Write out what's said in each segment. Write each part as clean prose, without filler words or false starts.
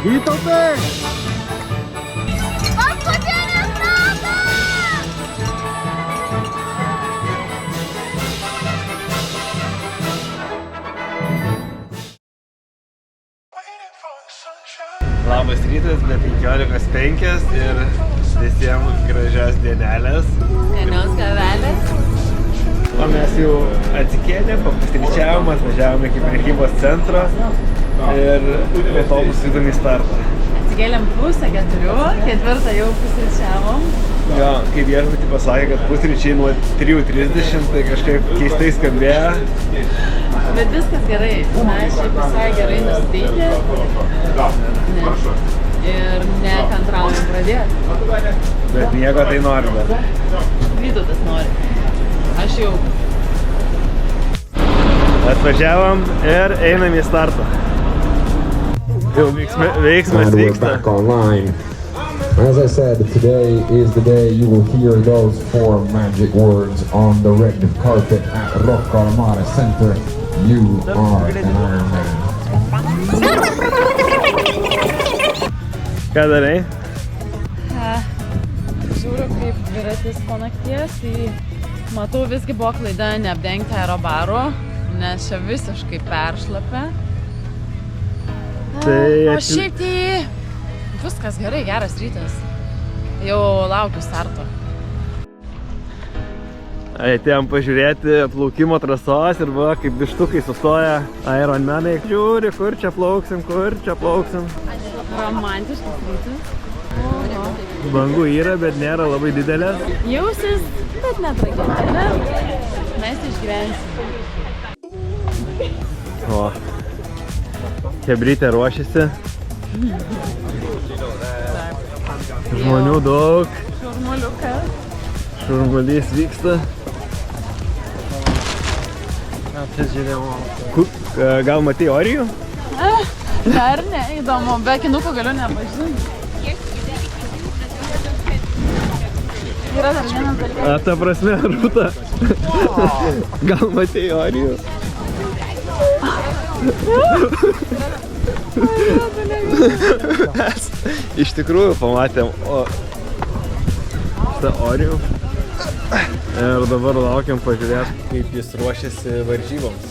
Vytautai! Paskutinis ratas! Labas rytas, be 15:05 ir visiems gražios dienelės. Skanios kavelės. O mes jau atsikėlėm, papustryčiavom, atvažiavom iki prekybos centro ir autobusų įdom į startą. Atsikėlėm 3:30, 4 jau pusryčiavom. Jo, kaip viešbutį pasakė, kad pusryčiai nuo 3:30, tai kažkaip keistai skambėjo. Bet viskas gerai, mes šiaip visai gerai nusiteikę. Ir nekantraujam pradėti. Bet nieko tai nori dar. Vytautas nori. Aš jau. Atvažiavom ir einam į startą. Jau veiksmas And we're vyksta. back online. As I said, today is the day you will hear those 4 magic words on the red carpet at Rocca al Mare Center. You are an Iron Man. Ką darai? Žiūriu kaip dviratis po nakties, tai matau visgi buvo klaida neapdengti aerobaro, nes čia visiškai peršlapė. Tai O šiaip tai viskas gerai, geras rytas. Jau laukiu starto. Atėjom pažiūrėti plaukimo trasos ir buvo kaip vištukai sustoja Ironmanai. Žiūri, kur čia plauksim. Romantiškas rytas. Bangų yra, bet nėra labai didelės. Jausis, bet netragedija. Mes išgyvensim. O, Chebrytė ruošiasi. Žmonių daug. Šurmuliukas. Šurmulys vyksta. Gal matei orijų? Dar ne, įdomu, be akinuko galiu nepažinti. Yra dar vienas dalykas. Ta prasme, Rūta. Gal matei orijų? Mes iš tikrųjų pamatėm tą orijų. Ir dabar laukiam pažiūrėti, kaip jis ruošiasi varžyboms.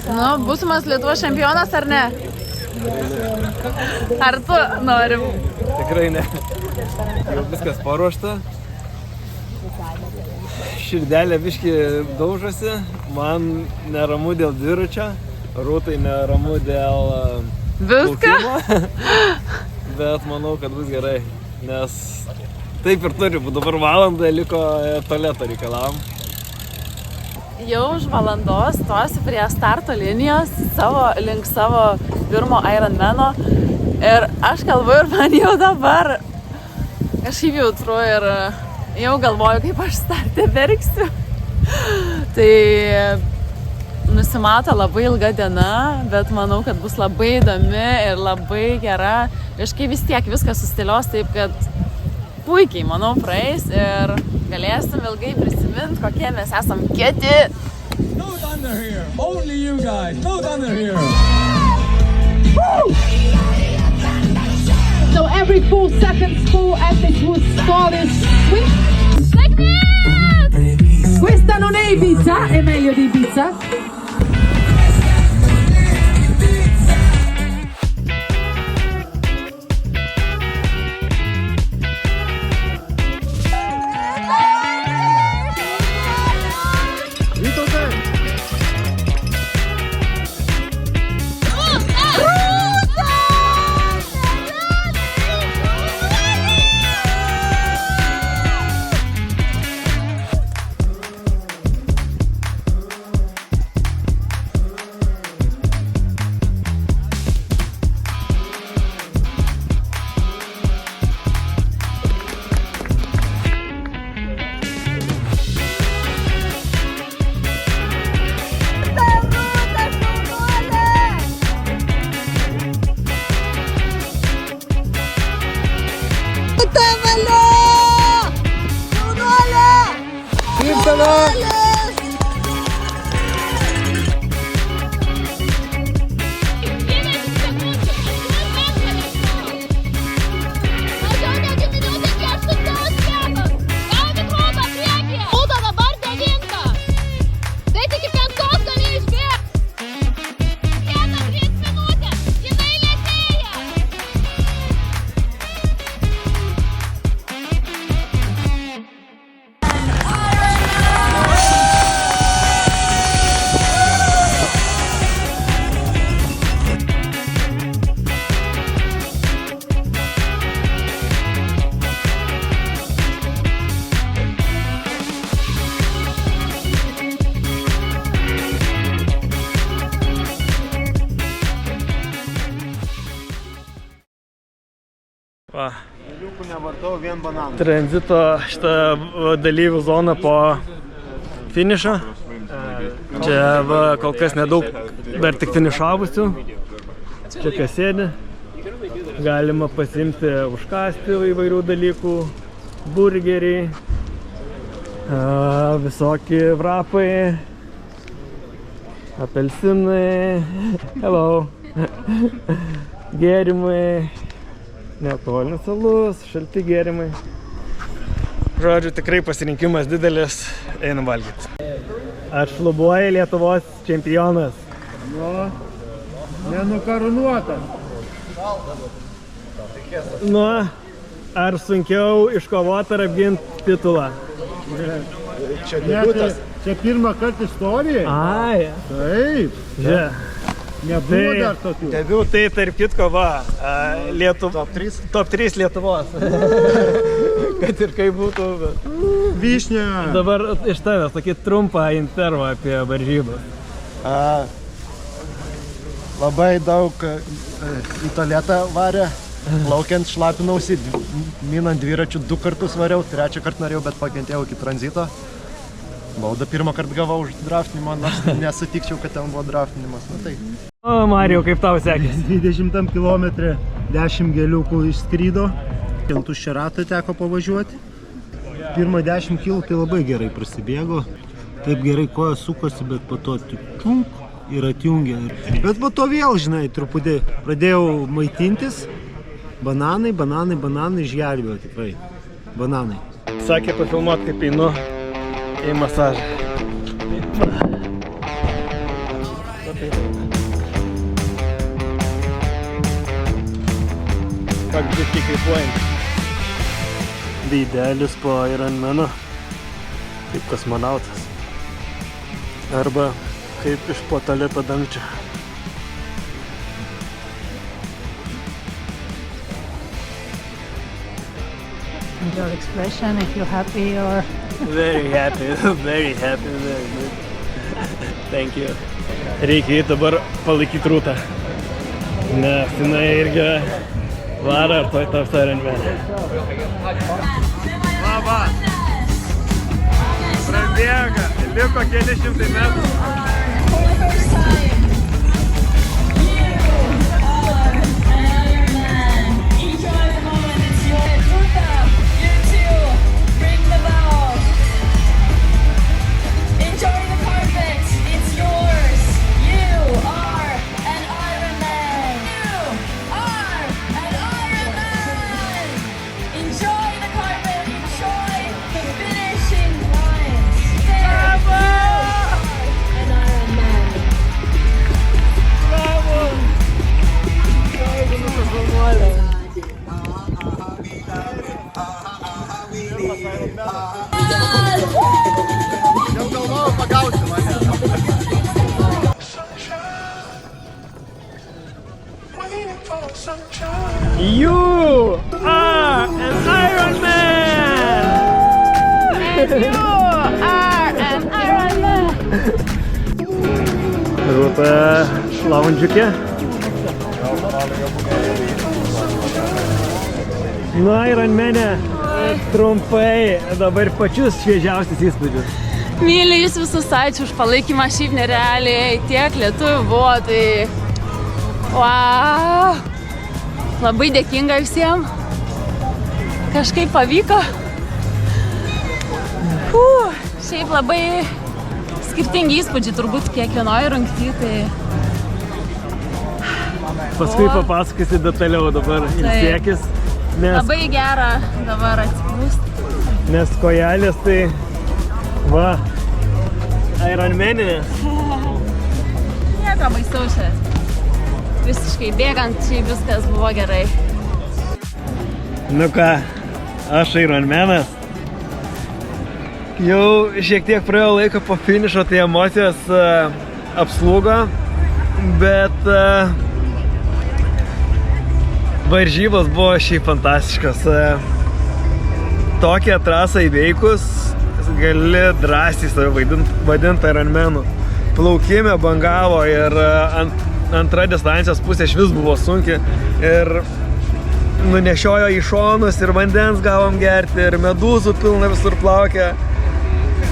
Nu, būsimas Lietuvos čempionas ar ne? Ar tu norim? Tikrai ne. Jau viskas paruošta. Širdelė biški daužosi. Man neramu dėl dviračio. Rūtai neramu dėl plaukimo. Bet manau, kad bus gerai. Nes taip ir turi būti. Dabar valandą liko tualeto reikalavom. Jau už valandos stosiu prie starto linijos link savo pirmo Ironmano. Ir aš kalbu ir man jau dabar kažkaip jautru ir jau galvoju, kaip aš starte verksiu. Tai nusimato labai ilga diena, bet manau, kad bus labai įdomi ir labai gera. Kažkaip vis tiek viskas sustėlios taip, kad puikiai, manau, praeis ir galėsim ilgai prisiminti, kokie mes esam kieti. No thunder here. Only you guys. No thunder here. So every 4 seconds, 4 athletes will start this switch. Questa non è Ibiza, è meglio di Ibiza. tave! Va. Tranzito šitą dalyvių zoną po finišą. Čia va, kol kas nedaug dar tik finišavusių. Čia kas sėdi. Galima pasimti užkasti įvairių dalykų. Burgeriai. Visokie vrapai. Apelsinai. Hello. Gėrimai. Nealkoholinis alus, šalti gėrimai. Žodžiu, tikrai pasirinkimas didelis, einam valgyti. Aš šlubuoju Lietuvos čempionas. Nu, nenukarūnuotas. Nu, ar sunkiau iškovoti ar apginti titulą? Čia debutas. Čia pirmą kartą istorija? Ai. Taip. Žiūrėk. Nebuvo dar tokių. Tai tarp kitko va, top 3 Lietuvos. Kad ir kaip būtų. Vyšnė. Dabar iš tavęs tokį trumpą intervą apie varžybas. Labai daug į tualetą varė, plaukiant šlapinausi, minant dviračių 2 kartus variau, 3 kartą norėjau, bet pakentėjau iki tranzito. Baudą pirmą kartą gavau už draftinimą, nors nesutikčiau, kad ten buvo draftinimas. Na tai. O, Marijau, kaip tau sekėsi? 20 kilometrų 10 geliukų išskrydo. Tuščią ratą teko pavažiuoti. Pirmą 10 kilų tai labai gerai prasibėgo. Taip gerai koja sukosi, bet po to čunk ir atjungė. Bet po to vėl, žinai, truputį pradėjau maitintis. Bananai, išgelbėjo tikrai. Bananai. Sakė pafilmuot, kaip einu į masažą. Как biškai kaifuojant. Veidelis po Ironmano, kaip kosmonautas. Arba kaip iš po tualeto dangčio. Your expression, if you're happy or... Very happy, very good. Thank you. Reikia dabar palaikyti Rūtą, nes jinai irgi varo ir toj taps Ironman. Va, prabėga, liko keli šimtai metrų. You are an Ironman! And you are an Ironman! Rūta Šlaundžiukė. Nu, Ironmane, trumpai, dabar pačius šviežiausius įspūdžius. Myliu jūs visus, ačiū už palaikymą, šiaip nerealiai, tiek lietuvių buvo, tai... Wow! Labai dėkinga visiems. Kažkaip pavyko. Šiaip labai skirtingi įspūdžiai turbūt kiekvienoje rungtyje, tai Paskui papasakysi detaliau dabar ir siekis, labai gera dabar atsipūsti. nes kojelės tai va, Ironmaninės. Nieko baisaus čia. Visiškai bėgant, šiaip viskas buvo gerai. Nu ką, aš Ironmanas. Jau šiek tiek praėjo laiko po finišo, tai emocijos apslūgo, bet varžybos buvo šiaip fantastiškos. Tokią trasą įveikus gali drąsiai save vadinti Ironmanu. Plaukime bangavo ir antra distancijos pusė išvis buvo sunki ir nunešiojo į šonus ir vandens gavom gerti ir medūzų pilna visur plaukia.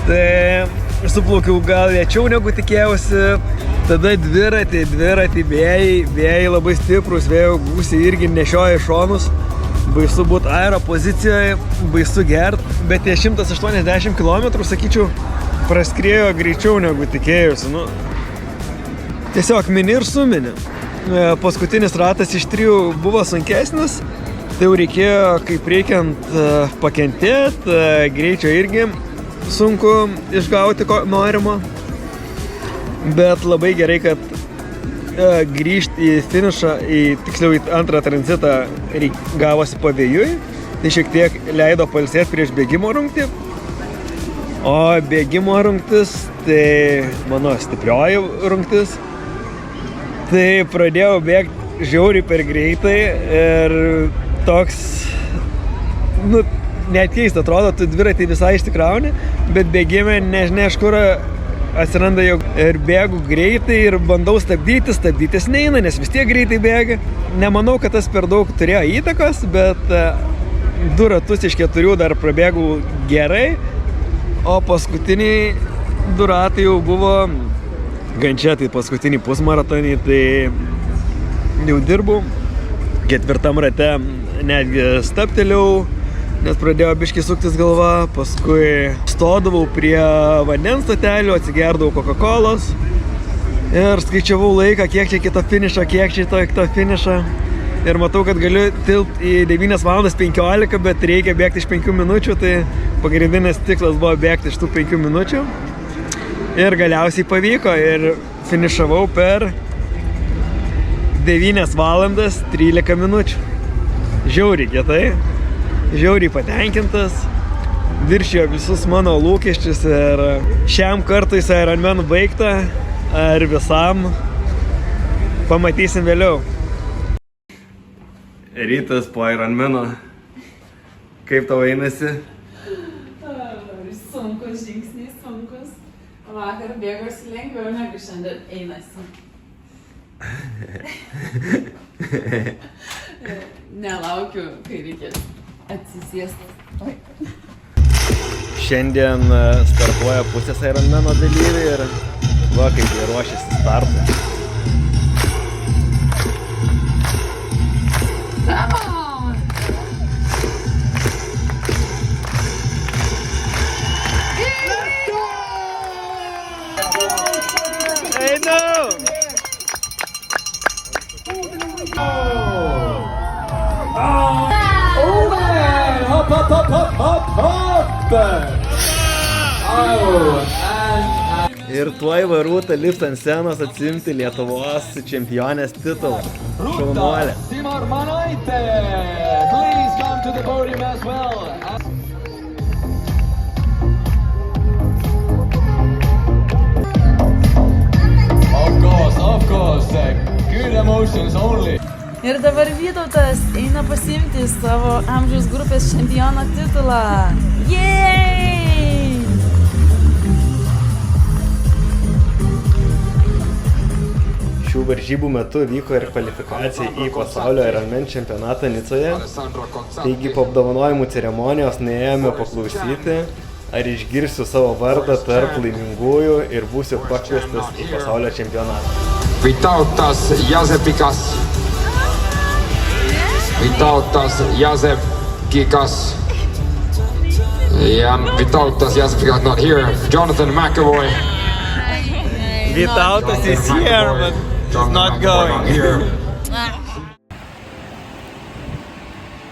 Tai suplaukiau gal lėčiau negu tikėjausi. Tada dviratį vėjai labai stiprus, vėjo gūsiai irgi nešioja į šonus. Baisu būti aero pozicijoje, baisu gert, bet tie 180 km, sakyčiau, praskriejo greičiau negu tikėjusi. Nu, tiesiog mini ir sumini. Paskutinis ratas iš 3 buvo sunkesnis, tai jau reikėjo kaip reikiant pakentėti, greičio irgi sunku išgauti norimo, bet labai gerai, kad grįžti į finišą, tiksliau į antrą tranzitą gavosi pavėjui, tai šiek tiek leido pailsėti prieš bėgimo rungtį. O bėgimo rungtis, tai mano stiprioji rungtis, tai pradėjau bėgti žiauriai per greitai ir toks, nu, net keista atrodo, tu dviratį visai išsikrauni, bet bėgime nežinia iš kur atsiranda jau ir bėgu greitai ir bandau stabdytis neina, nes vis tiek greitai bėga. Nemanau, kad tas per daug turėjo įtakos, bet 2 ratus iš 4 dar prabėgau gerai, o paskutiniai 2 ratai jau buvo gančia, tai paskutinį pusmaratonį, tai jau dirbau. 4 rate netgi stabtelėjau, nes pradėjo biškai suktis galva, paskui stodavau prie vandens stotelių, atsigerdavau Coca-Colos ir skaičiavau laiką, kiek čia kito finišo, kiek čia kito finišo. Ir matau, kad galiu tilpti į 9 valandas 15, bet reikia bėgti iš 5 minučių, tai pagrindinis tikslas buvo bėgti iš tų 5 minučių. Ir galiausiai pavyko ir finišavau per 9 valandas 13 minučių. Žiauriai kietai. Žiauriai patenkintas, viršijo visus mano lūkesčius ir šiam kartui su Ironmanu baigta, ar visam, pamatysim vėliau. Rytas po Ironmano, kaip tau einasi? Sunkus žingsniai, sunkus. Vakar bėgosi lengviau negu šiandien einasi. Nelaukiu, kai reikės atsisėsti. Šiandien startuoja pusės Ironmano dalyviai ir va, kaip jie ruošiasi startui. Ir tuoj Rūta lips ant scenos atsiimti Lietuvos čempionės titulą. Šaunuolė. Timur Manaitė, please come to the podium as well. Of course, good emotions only. Ir dabar Vytautas eina pasiimti savo amžiaus grupės čempiono titulą. Jej! Šių varžybų metu vyko ir kvalifikacija į pasaulio Ironman čempionatą Nicoje. Taigi po apdovanojimų ceremonijos nuėjome paklausyti, ar išgirsiu savo vardą tarp laimingųjų ir būsiu pakviestas į pasaulio čempionatą. Vytautas Jazepikas. Vytautas Jazepikas. Ja Vytautas Jazepikas not here. Jonathan McAvoy. Vytautas is here, but he's not going.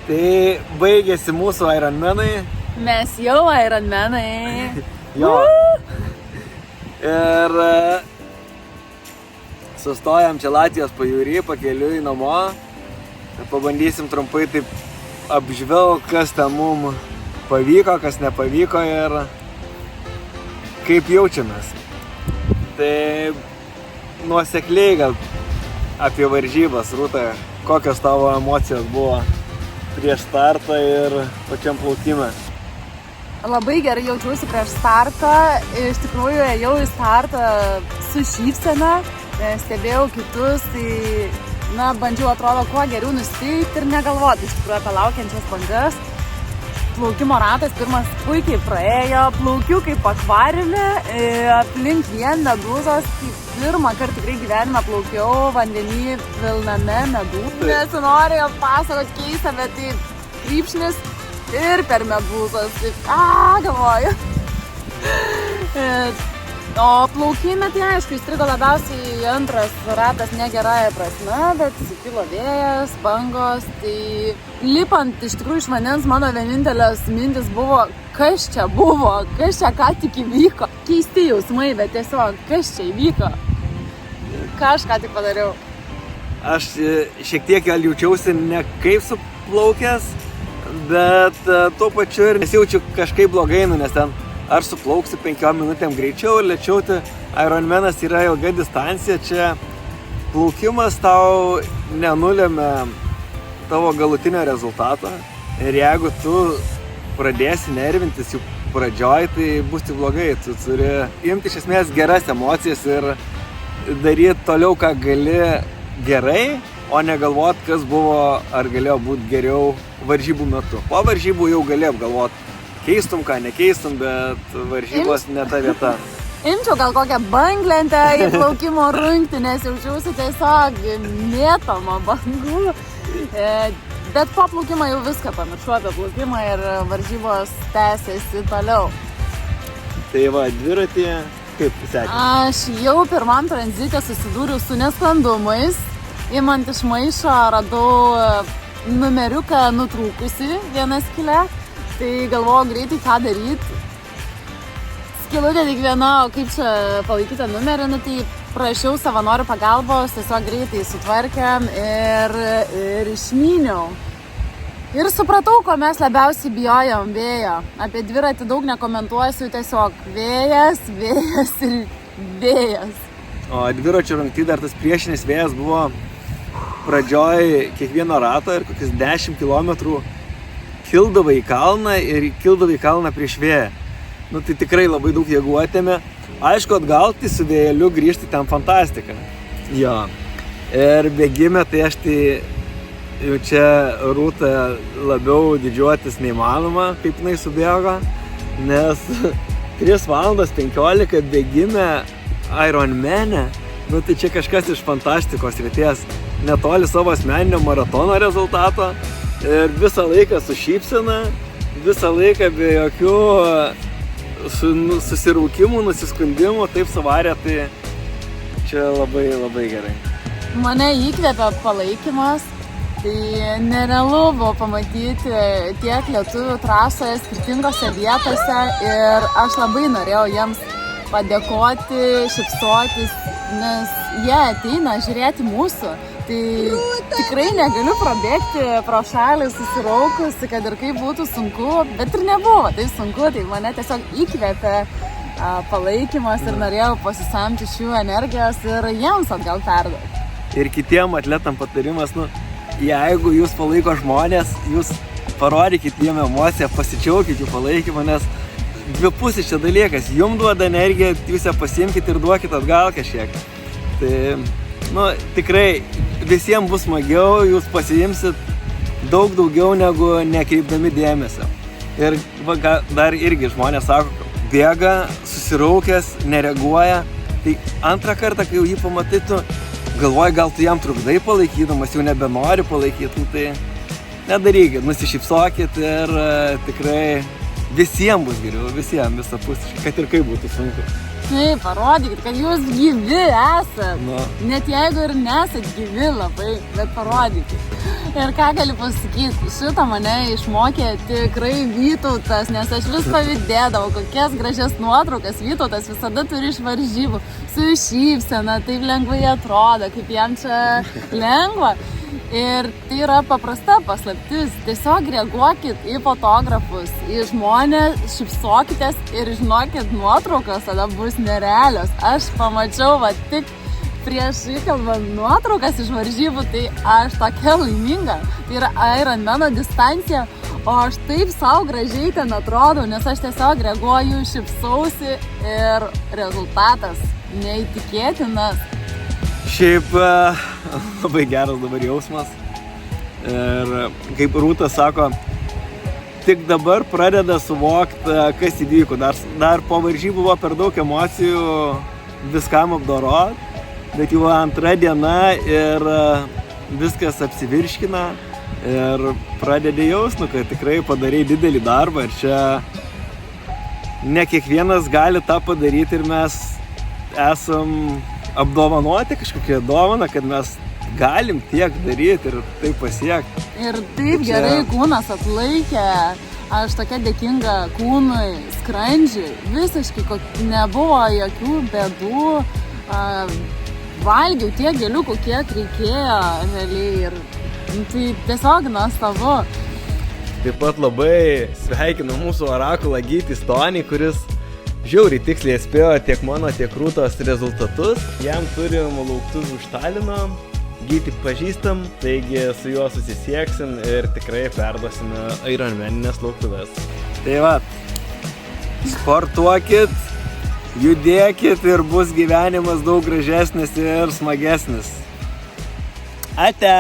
Tai baigėsi mūsų Ironmanai. Mes jau Ironmanai. Jo. Ir sustojam čia Latvijos pajūry, pakeliui namo. Pabandysim trumpai taip apžvelgti, kas ten mum pavyko, kas nepavyko ir kaip jaučiamės. Tai nuosekliai gal apie varžybas, Rūta, kokios tavo emocijos buvo prieš startą ir pačiam plaukime? Labai gerai jaučiausi prieš startą. Iš tikrųjų, ėjau į startą su šypsena, stebėjau kitus, tai bandžiau atrodo kuo geriau nusiteikti ir negalvoti iš tikrųjų apie laukiančias bangas. Plaukimo ratas pirmas puikiai praėjo, plaukiu kaip akvariume, aplink vien medūzos, kaip pirmą kartą tikrai gyvenime plaukiau vandenį pilname medų. Nesinorėjo pasakot keistą, bet tai krypšnis ir per medūzos, taip, galvoju. O plaukime, tai aišku, įstrigo labiausiai antras ratas negerąja prasme, bet sukilo vėjas, bangos, tai lipant iš tikrųjų iš vandens mano vienintelės mintis buvo, kas čia buvo, kas čia ką tik įvyko. Keisti jausmai, bet tiesiog, kas čia įvyko. Kažką tik padariau. Aš šiek tiek jaučiausi ne kaip suplaukęs, bet tuo pačiu ir nesijaučiu kažkaip blogai, nes ten ar suplauksi 5 minutėm greičiau ir lėčiau, tai Ironmanas yra ilga distancija, čia plaukimas tau nenulėmė tavo galutinio rezultato ir jeigu tu pradėsi nervintis jau pradžioj, tai bus tik blogai, tu turi imti iš esmės geras emocijas ir daryti toliau, ką gali gerai, o negalvot, kas buvo ar galėjo būti geriau varžybų metu. Po varžybų jau gali apgalvoti. Keistum ką, nekeistum, bet varžybos ne ta vieta. Imčiau gal kokią banglentę į plaukimo rungtį, nes jaučiausi tiesiog mėtoma bangų. Bet po plaukimo jau viską pamiršau apie plaukimą ir varžybos tęsiasi toliau. Tai va, dviratį, kaip sekė? Aš jau pirmam tranzite susidūriau su nesklandumais. Imant iš maišo radau numeriuką nutrūkusi vieną skylę. Tai galvojau greitai, ką daryti. Skylutė tik viena, o kaip čia palaikyti numerį, tai prašiau savanorių pagalbos, tiesiog greitai sutvarkėm ir išmyniau. Ir supratau, ko mes labiausiai bijojom, vėjo. Apie dviratį daug nekomentuosiu, tiesiog vėjas ir vėjas. O dviračio rungty dar tas priešinis vėjas buvo pradžioj kiekvieno rato ir kokius 10 km kildavo į kalną prieš vėją. Nu tai tikrai labai daug jėgų atėmė. Aišku, atgal tai su vėjeliu grįžti ten fantastika. Jo. Ir bėgime, tai aš tai jau čia Rūta labiau didžiuotis neįmanoma, kaip jinai subėgo, nes 3 valandas 15 bėgime Ironmane, nu tai čia kažkas iš fantastikos srities, netoli savo asmeninio maratono rezultato ir visą laiką su šypsena, visą laiką be jokių susiraukimų, nusiskundimų, taip suvarė, tai čia labai labai gerai. Mane įkvėpė palaikymas, tai nerealu buvo pamatyti tiek lietuvių trasoje skirtingose vietose ir aš labai norėjau jiems padėkoti, šypsotis, nes jie ateina žiūrėti mūsų. Tai tikrai negaliu prabėgti pro šalį susiraukusi, kad ir kaip būtų sunku, bet ir nebuvo taip sunku, tai mane tiesiog įkvėpė palaikymas ir norėjau pasisemti šių energijos ir jiems atgal perduoti. Ir kitiem atletam patarimas, jeigu jūs palaiko žmonės, jūs parodykit jiem emociją, pasidžiaukit jų palaikymą, nes dvipusis čia dalykas, jums duoda energiją, jūs ją pasiimkit ir duokit atgal kažkiek. Tai, tikrai visiems bus smagiau, jūs pasiimsit daug daugiau negu nekreipdami dėmesio. Ir dar irgi žmonės sako, bėga, susiraukęs, nereaguoja, tai antrą kartą, kai jau jį pamatai, tu galvoji, gal tu jam trukdai palaikydamas, jau nebenori palaikyti, tai nedarykit, nusišypsokit ir tikrai visiems bus geriau, visiems visapusiškai, kad ir kaip būtų sunku. Tai parodykit, kad jūs gyvi esat. Nu. Net jeigu ir nesat gyvi labai, bet parodykit. Ir ką galiu pasakyti, šitą mane išmokė tikrai Vytautas, nes aš vis pavydėdavau, kokias gražias nuotraukas Vytautas visada turi iš varžybų. Su šypsena, taip lengvai atrodo, kaip jam čia lengva. Ir tai yra paprasta paslaptis. Tiesiog reaguokit į fotografus, į žmonės, šypsokitės ir žinokit, nuotraukos tada bus nerealios. Aš pamačiau tik prieš įkalbant nuotraukas iš varžybų, tai aš tokia laiminga. Tai yra Ironmano distancija, o aš taip savo gražiai ten atrodau, nes aš tiesiog reaguoju, šypsausi ir rezultatas neįtikėtinas. Šiaip labai geras dabar jausmas. Ir kaip Rūta sako, tik dabar pradeda suvokti, kas įvyko. Dar po varžybų buvo per daug emocijų viskam apdorot, bet jau antra diena ir viskas apsivirškina ir pradedi jausti, kad tikrai padarai didelį darbą ir čia ne kiekvienas gali tą padaryti ir mes esam apdovanoti kažkokią dovaną, kad mes galim tiek daryti ir tai pasiekti. Ir taip gerai kūnas atlaikė, aš tokia dėkinga kūnui, skrandžiui, visiškai nebuvo jokių bėdų, valgiau tiek gėliukų, kiek reikėjo realiai ir tai tiesiog nuostabu. Taip pat labai sveikinu mūsų orakulą Gytį Stonį, kuris žiauriai tiksliai atspėjo tiek mano, tiek Rūtos rezultatus. Jam turim lauktuvių iš Talino, Gytį pažįstam, taigi su juo susisieksim ir tikrai perduosime Ironmaninės lauktuvės. Tai va, sportuokit, judėkit ir bus gyvenimas daug gražesnis ir smagesnis. Ate!